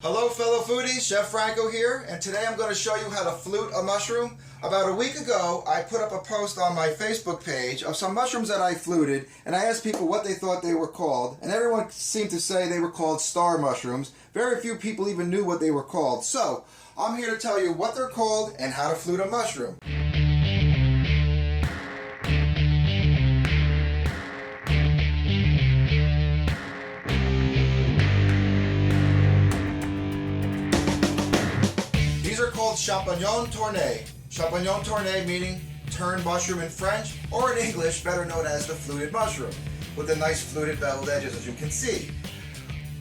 Hello fellow foodies, Chef Franco here, and today I'm going to show you how to flute a mushroom. About a week ago, I put up a post on my Facebook page of some mushrooms that I fluted, and I asked people what they thought they were called, and everyone seemed to say they were called star mushrooms. Very few people even knew what they were called. So, I'm here to tell you what they're called and how to flute a mushroom. These are called Champignon Tourné. Champignon Tourné meaning turned mushroom in French, or in English better known as the fluted mushroom, with the nice fluted beveled edges as you can see.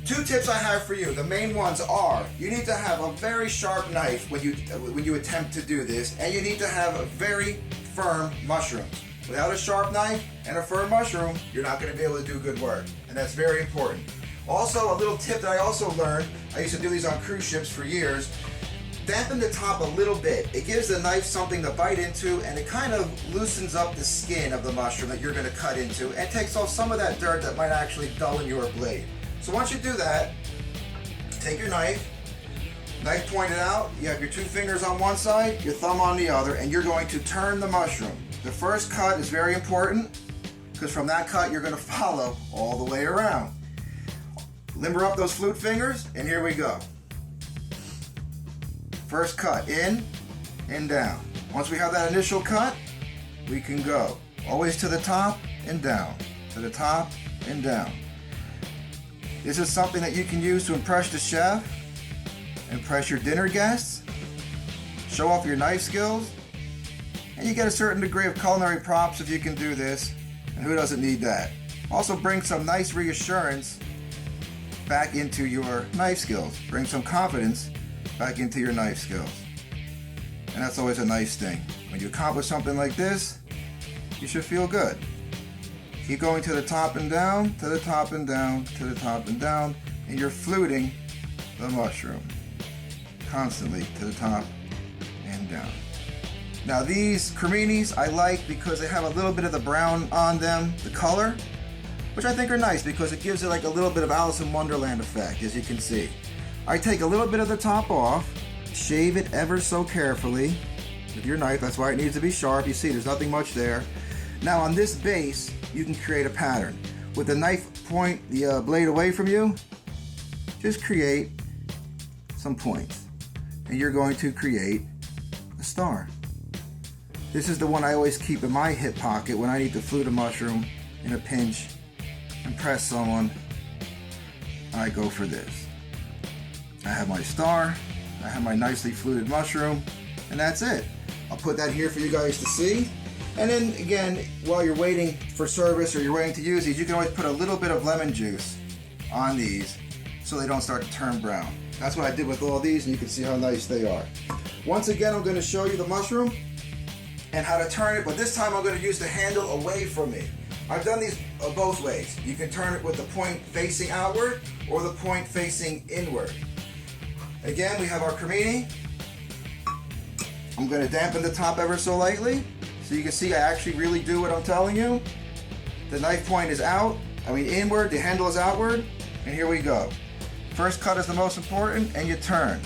Two tips I have for you. The main ones are, you need to have a very sharp knife when you attempt to do this, and you need to have a very firm mushrooms. Without a sharp knife and a firm mushroom, you're not going to be able to do good work, and that's very important. Also, a little tip that I also learned, I used to do these on cruise ships for years, dampen the top a little bit. It gives the knife something to bite into, and it kind of loosens up the skin of the mushroom that you're going to cut into, and takes off some of that dirt that might actually dull in your blade. So once you do that, take your knife pointed out, you have your two fingers on one side, your thumb on the other, and you're going to turn the mushroom. The first cut is very important, because from that cut you're going to follow all the way around. Limber up those flute fingers, and here we go. First cut, in and down. Once we have that initial cut, we can go always to the top and down, to the top and down. This is something that you can use to impress the chef, impress your dinner guests, show off your knife skills, and you get a certain degree of culinary props if you can do this, and who doesn't need that? Also bring some nice reassurance back into your knife skills. Bring some confidence back into your knife skills. And that's always a nice thing. When you accomplish something like this, you should feel good. Keep going to the top and down, to the top and down, to the top and down, and you're fluting the mushroom constantly to the top and down. Now these creminis I like because they have a little bit of the brown on them, the color, which I think are nice because it gives it like a little bit of Alice in Wonderland effect, as you can see. I take a little bit of the top off, shave it ever so carefully with your knife. That's why it needs to be sharp. You see, there's nothing much there. Now on this base, you can create a pattern. With the knife point the blade away from you, just create some points. And you're going to create a star. This is the one I always keep in my hip pocket when I need to flute a mushroom in a pinch, impress someone. I go for this. I have my star, I have my nicely fluted mushroom, and that's it. I'll put that here for you guys to see. And then again, while you're waiting for service or you're waiting to use these, you can always put a little bit of lemon juice on these so they don't start to turn brown. That's what I did with all these, and you can see how nice they are. Once again, I'm going to show you the mushroom and how to turn it, but this time I'm going to use the handle away from me. I've done these both ways. You can turn it with the point facing outward or the point facing inward. Again, we have our cremini. I'm going to dampen the top ever so lightly so you can see I actually really do what I'm telling you. The knife point is inward, the handle is outward, and here we go. First cut is the most important, and you turn.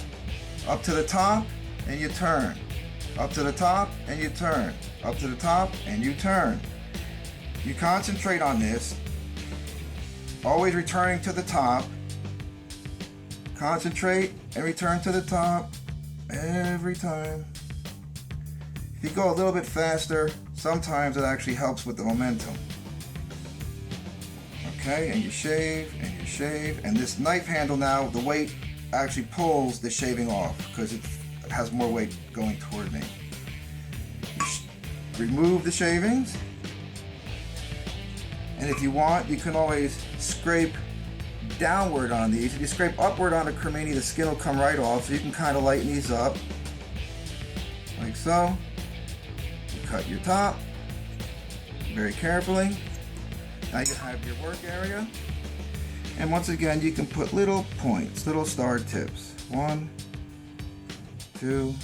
Up to the top, and you turn. Up to the top, and you turn. Up to the top, and you turn. You concentrate on this, always returning to the top. Concentrate and return to the top every time. If you go a little bit faster, sometimes it actually helps with the momentum. Okay, and you shave, and this knife handle now, the weight actually pulls the shaving off because it has more weight going toward me. Remove the shavings, and if you want, you can always scrape downward on these. If you scrape upward on a cremini, the skin will come right off, so you can kind of lighten these up like so. You cut your top very carefully. Now you have your work area, and once again you can put little points, little star tips. 1, 2,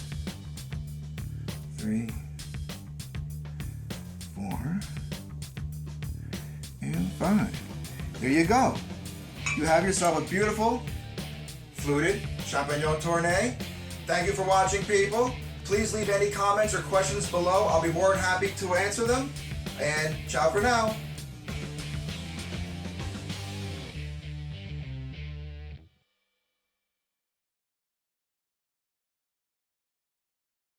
3, 4, and 5. There you go. You have yourself a beautiful Fluted, Champignon Tourné. Thank you for watching, people. Please leave any comments or questions below. I'll be more than happy to answer them. And ciao for now.